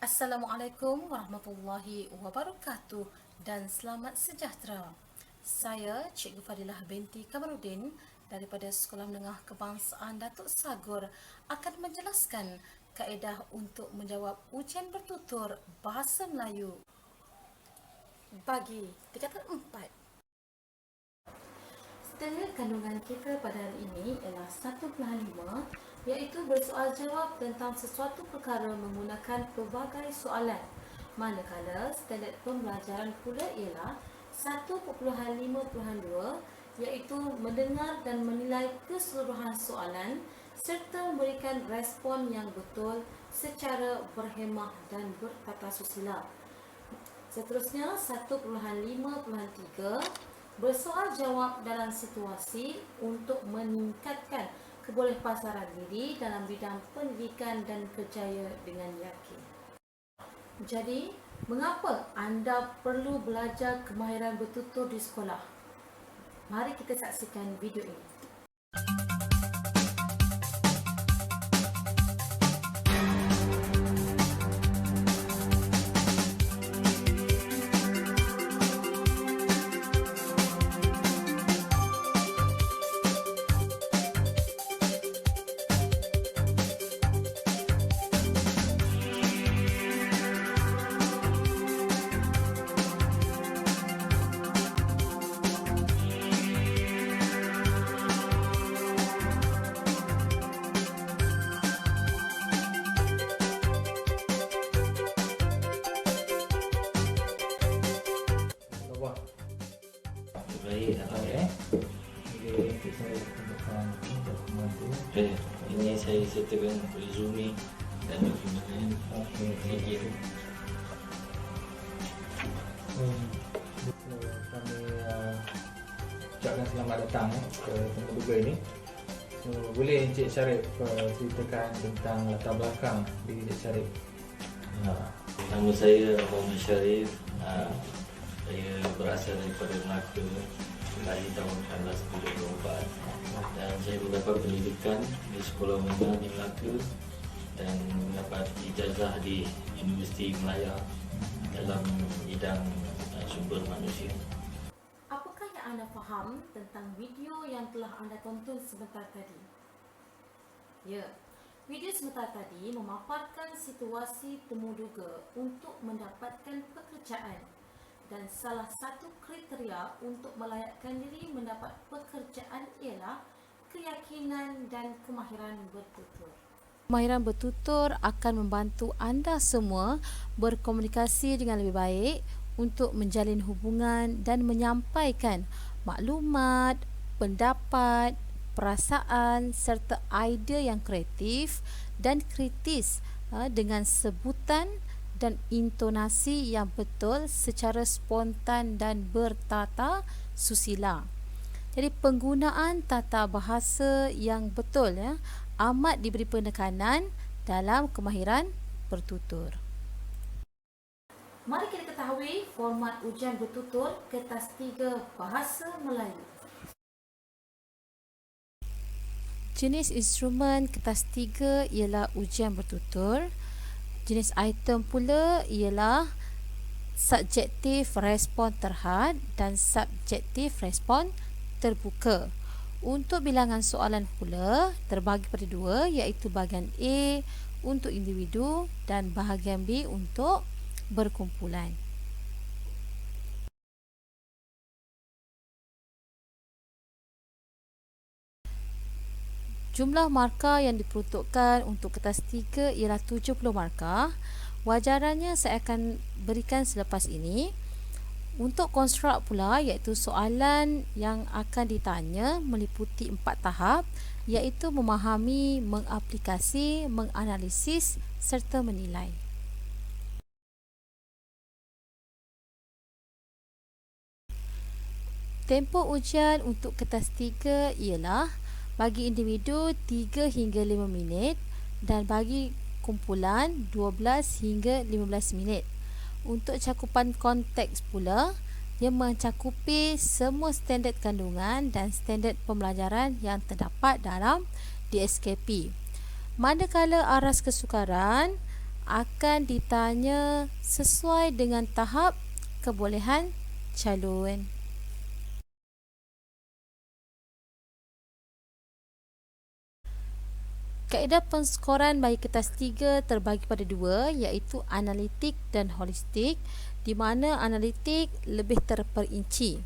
Assalamualaikum warahmatullahi wabarakatuh dan selamat sejahtera. Saya Cikgu Fadilah binti Kamarudin daripada Sekolah Menengah Kebangsaan Datuk Sagor akan menjelaskan kaedah untuk menjawab ujian bertutur Bahasa Melayu bagi tingkatan 4. Standard kandungan kita pada hari ini ialah 1.5, iaitu bersoal jawab tentang sesuatu perkara menggunakan pelbagai soalan. Manakala standard pembelajaran pula ialah 1.5.2, iaitu mendengar dan menilai keseluruhan soalan serta memberikan respon yang betul secara berhemah dan bertata susila. Seterusnya 1.5.3, bersoal jawab dalam situasi untuk meningkatkan kebolehpasaran diri dalam bidang pendidikan dan kerjaya dengan yakin. Jadi, mengapa anda perlu belajar kemahiran bertutur di sekolah? Mari kita saksikan video ini. Baik, Okey, saya tunjukkan dokumen tu. ini saya sertakan resume dan dokumen lain. Okey. Kami ucapkan selamat datang ke temu duga ini. Boleh Encik Syarif ceritakan tentang latar belakang diri Encik Syarif? Nama saya Muhammad Syarif. Saya berasal daripada Melaka, lahir tahun 1974, dan saya mendapat pendidikan di Sekolah Menengah di Melaka dan mendapat ijazah di Universiti Melaya dalam bidang sumber manusia. Apakah yang anda faham tentang video yang telah anda tonton sebentar tadi? Ya, video sebentar tadi memaparkan situasi temuduga untuk mendapatkan pekerjaan. Dan salah satu kriteria untuk melayakkan diri mendapat pekerjaan ialah keyakinan dan kemahiran bertutur. Kemahiran bertutur akan membantu anda semua berkomunikasi dengan lebih baik untuk menjalin hubungan dan menyampaikan maklumat, pendapat, perasaan serta idea yang kreatif dan kritis dengan sebutan dan intonasi yang betul secara spontan dan bertata susila. Jadi penggunaan tata bahasa yang betul amat diberi penekanan dalam kemahiran bertutur. Mari kita ketahui format ujian bertutur kertas 3 Bahasa Melayu. Jenis instrumen kertas 3 ialah ujian bertutur. Jenis item pula ialah subjektif respon terhad dan subjektif respon terbuka. Untuk bilangan soalan pula terbagi pada dua, iaitu bahagian A untuk individu dan bahagian B untuk berkumpulan. Jumlah markah yang diperuntukkan untuk kertas 3 ialah 70 markah. Wajarannya saya akan berikan selepas ini. Untuk konstruk pula, iaitu soalan yang akan ditanya meliputi 4 tahap, iaitu memahami, mengaplikasi, menganalisis serta menilai. Tempoh ujian untuk kertas 3 ialah bagi individu 3 hingga 5 minit dan bagi kumpulan 12 hingga 15 minit. Untuk cakupan konteks pula, ia mencakupi semua standard kandungan dan standard pembelajaran yang terdapat dalam DSKP. Manakala aras kesukaran, akan ditanya sesuai dengan tahap kebolehan calon. Kaedah penskoran bagi kertas 3 terbagi pada dua, iaitu analitik dan holistik, di mana analitik lebih terperinci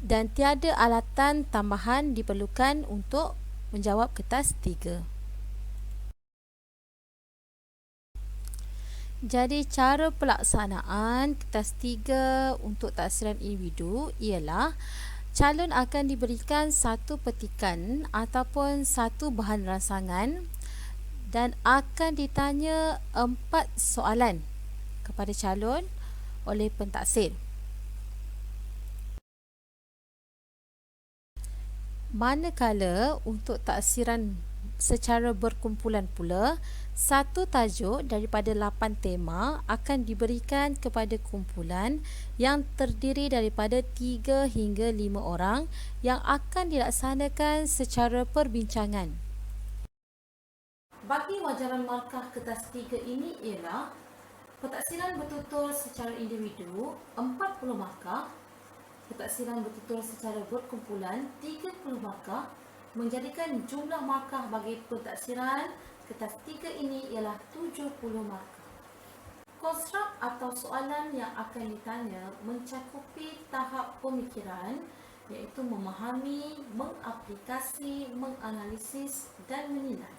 dan tiada alatan tambahan diperlukan untuk menjawab kertas 3. Jadi cara pelaksanaan kertas 3 untuk taksiran individu ialah calon akan diberikan satu petikan ataupun satu bahan rangsangan dan akan ditanya 4 soalan kepada calon oleh pentaksir. Manakala untuk taksiran secara berkumpulan pula, satu tajuk daripada 8 tema akan diberikan kepada kumpulan yang terdiri daripada 3 hingga 5 orang yang akan dilaksanakan secara perbincangan. Bagi wajaran markah kertas 3 ini ialah pentaksiran bertutur secara individu 40 markah, pentaksiran bertutur secara berkumpulan 30 markah, menjadikan jumlah markah bagi pentaksiran kertas 3 ini ialah 70 markah. Konstruk atau soalan yang akan ditanya mencakupi tahap pemikiran, iaitu memahami, mengaplikasi, menganalisis dan menilai.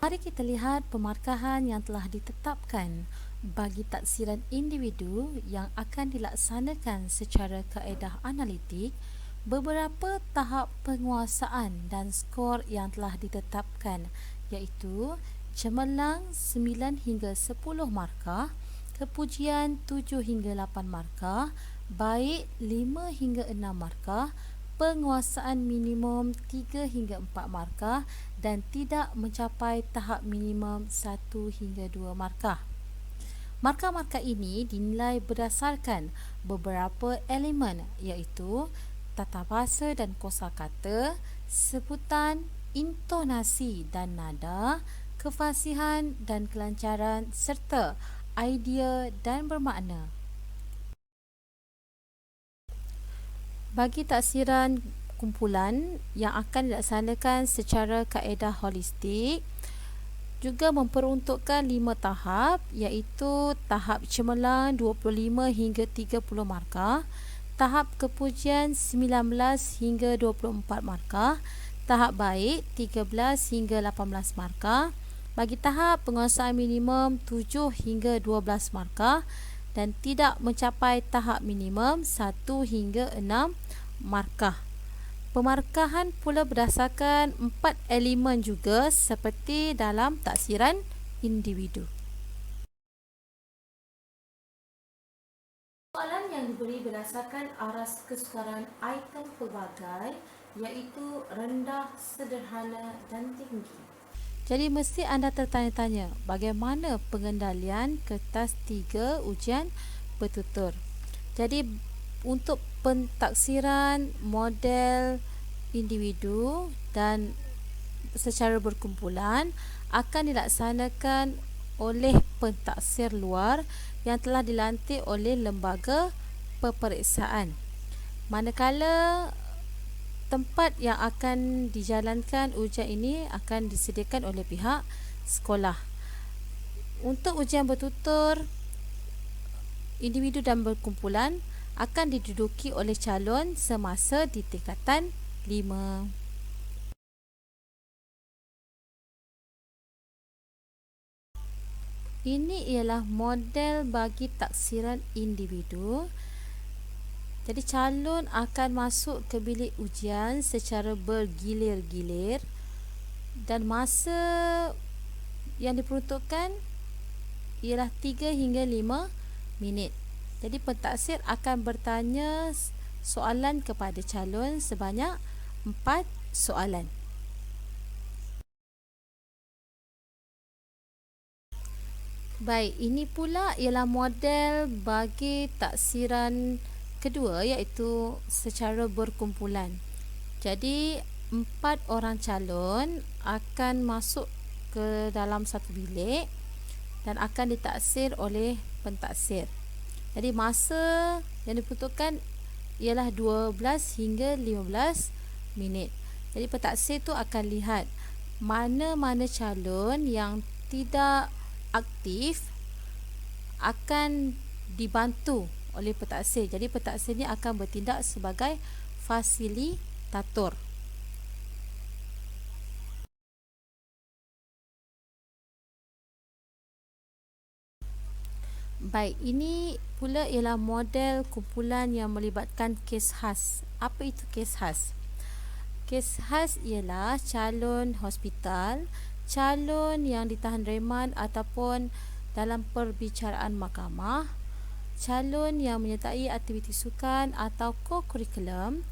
Mari kita lihat pemarkahan yang telah ditetapkan bagi taksiran individu yang akan dilaksanakan secara kaedah analitik. Beberapa tahap penguasaan dan skor yang telah ditetapkan, iaitu cemerlang 9 hingga 10 markah, kepujian 7 hingga 8 markah, baik 5 hingga 6 markah, penguasaan minimum 3 hingga 4 markah dan tidak mencapai tahap minimum 1 hingga 2 markah. Markah-markah ini dinilai berdasarkan beberapa elemen, iaitu tata bahasa dan kosakata, sebutan, intonasi dan nada, kefasihan dan kelancaran serta idea dan bermakna. Bagi taksiran kumpulan yang akan dilaksanakan secara kaedah holistik, juga memperuntukkan 5 tahap, iaitu tahap cemerlang 25 hingga 30 markah, tahap kepujian 19 hingga 24 markah, tahap baik 13 hingga 18 markah, bagi tahap penguasaan minimum 7 hingga 12 markah dan tidak mencapai tahap minimum 1 hingga 6 markah. Pemarkahan pula berdasarkan 4 elemen juga seperti dalam taksiran individu. Soalan yang diberi berdasarkan aras kesukaran item pelbagai, iaitu rendah, sederhana dan tinggi. Jadi mesti anda tertanya-tanya bagaimana pengendalian kertas 3 ujian bertutur. Jadi untuk pentaksiran model individu dan secara berkumpulan akan dilaksanakan oleh pentaksir luar yang telah dilantik oleh lembaga peperiksaan. Manakala tempat yang akan dijalankan ujian ini akan disediakan oleh pihak sekolah. Untuk ujian bertutur individu dan berkumpulan akan diduduki oleh calon semasa di tingkatan 5. Ini ialah model bagi taksiran individu. Jadi calon akan masuk ke bilik ujian secara bergilir-gilir dan masa yang diperuntukkan ialah 3 hingga 5 minit. Jadi pentaksir akan bertanya soalan kepada calon sebanyak 4 soalan. Baik, ini pula ialah model bagi taksiran kedua, iaitu secara berkumpulan. Jadi 4 orang calon akan masuk ke dalam satu bilik dan akan ditaksir oleh pentaksir. Jadi masa yang diperuntukkan ialah 12 hingga 15 minit. Jadi pentaksir tu akan lihat mana-mana calon yang tidak aktif akan dibantu oleh pentaksir. Jadi pentaksir ni akan bertindak sebagai fasilitator. Baik, ini pula ialah model kumpulan yang melibatkan kes khas. Apa itu kes khas? Kes khas ialah calon hospital, calon yang ditahan reman ataupun dalam perbicaraan mahkamah, calon yang menyertai aktiviti sukan atau co-curriculum,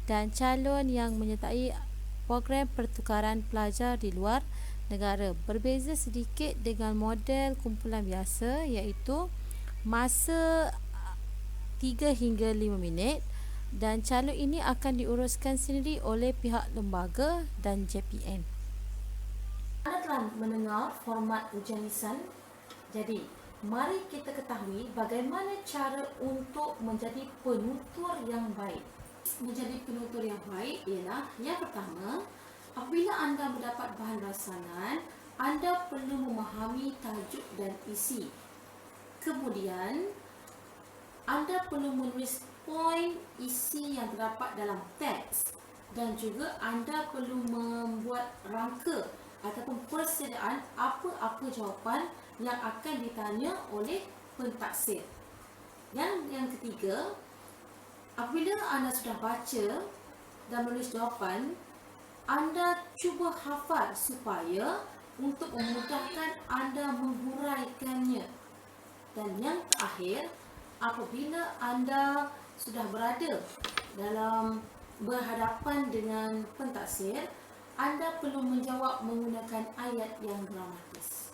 dan calon yang menyertai program pertukaran pelajar di luar negara. Berbeza sedikit dengan model kumpulan biasa, iaitu masa 3 hingga 5 minit, dan calon ini akan diuruskan sendiri oleh pihak lembaga dan JPN. Anda telah mendengar format ujian lisan. Jadi, mari kita ketahui bagaimana cara untuk menjadi penutur yang baik. Menjadi penutur yang baik ialah yang pertama, apabila anda mendapat bahan rancangan, anda perlu memahami tajuk dan isi. Kemudian, anda perlu menulis poin isi yang terdapat dalam teks, dan juga anda perlu membuat rangka ataupun persediaan apa-apa jawapan yang akan ditanya oleh pentaksir. Yang ketiga, apabila anda sudah baca dan menulis jawapan, anda cuba hafal supaya untuk memudahkan anda menghuraikannya. Dan yang terakhir, apabila anda sudah berada dalam berhadapan dengan pentaksir, anda perlu menjawab menggunakan ayat yang gramatis.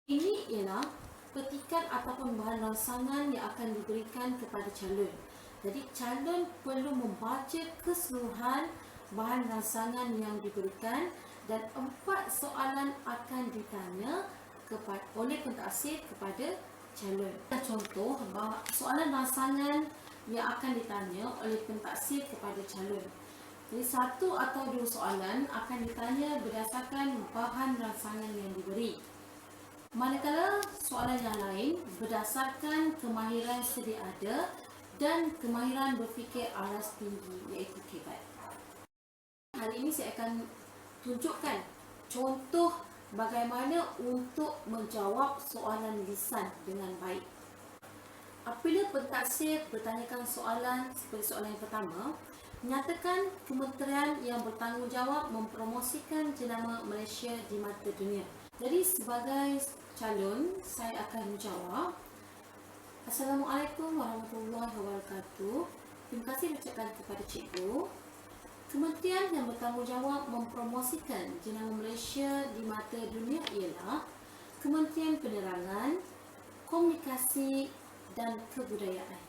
Ini ialah petikan ataupun bahan rangsangan yang akan diberikan kepada calon. Jadi calon perlu membaca keseluruhan bahan rangsangan yang diberikan, dan 4 soalan akan ditanya oleh pentaksir kepada calon. Contoh soalan rangsangan yang akan ditanya oleh pentaksir kepada calon. Jadi 1 atau 2 soalan akan ditanya berdasarkan bahan rangsangan yang diberi. Manakala soalan yang lain berdasarkan kemahiran sedia ada dan kemahiran berfikir aras tinggi, iaitu KBAT. Hari ini saya akan tunjukkan contoh bagaimana untuk menjawab soalan lisan dengan baik. Apabila pentaksir bertanyakan soalan seperti soalan yang pertama, nyatakan kementerian yang bertanggungjawab mempromosikan jenama Malaysia di mata dunia. Jadi sebagai calon, saya akan menjawab, Assalamualaikum warahmatullahi wabarakatuh. Terima kasih ucapkan kepada cikgu. Kementerian yang bertanggungjawab mempromosikan jenama Malaysia di mata dunia ialah Kementerian Penerangan, Komunikasi dan Kebudayaan.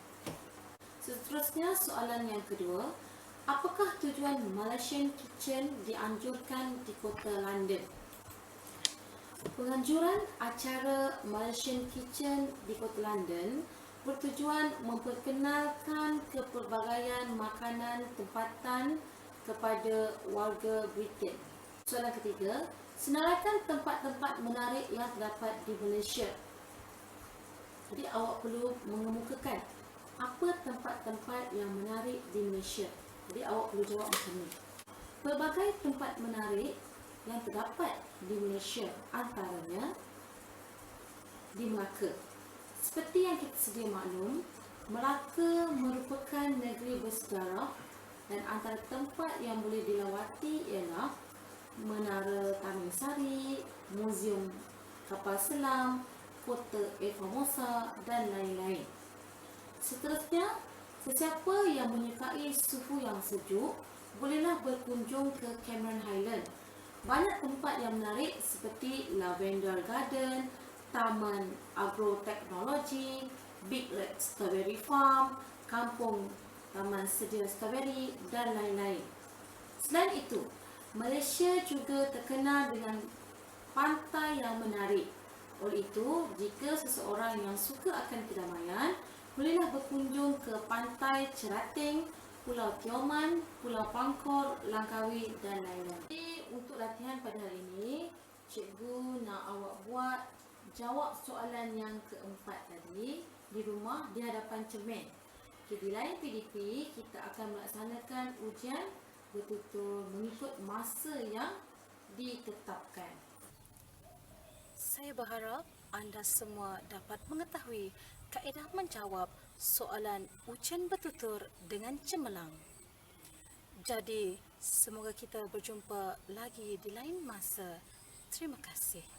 Seterusnya, soalan yang kedua, apakah tujuan Malaysian Kitchen dianjurkan di kota London? Penganjuran acara Malaysian Kitchen di kota London bertujuan memperkenalkan kepelbagaian makanan tempatan kepada warga Britain. Soalan ketiga, senaraikan tempat-tempat menarik yang terdapat di Malaysia. Jadi awak perlu mengemukakan apa tempat-tempat yang menarik di Malaysia. Jadi awak perlu jawab macam ni. Pelbagai tempat menarik yang terdapat di Malaysia, antaranya di Melaka. Seperti yang kita sedia maklum, Melaka merupakan negeri bersejarah, dan antara tempat yang boleh dilawati ialah Menara Taman Sari, Muzium Kapal Selam, Kota Formosa dan lain-lain. Seterusnya, sesiapa yang menyukai suhu yang sejuk bolehlah berkunjung ke Cameron Highland. Banyak tempat yang menarik seperti Lavender Garden, Taman Agroteknologi, Big Red Strawberry Farm, Kampung Taman Sedia Strawberry dan lain-lain. Selain itu, Malaysia juga terkenal dengan pantai yang menarik. Oleh itu, jika seseorang yang suka akan kedamaian, bolehlah berkunjung ke Pantai Cerating, Pulau Tioman, Pulau Pangkor, Langkawi dan lain-lain. Jadi, untuk latihan pada hari ini, cikgu nak awak buat jawab soalan yang keempat tadi di rumah di hadapan cermin. Okay, di lain PDP, kita akan melaksanakan ujian betul-betul mengikut masa yang ditetapkan. Saya berharap anda semua dapat mengetahui kaedah menjawab soalan ujian bertutur dengan cemerlang. Jadi, semoga kita berjumpa lagi di lain masa. Terima kasih.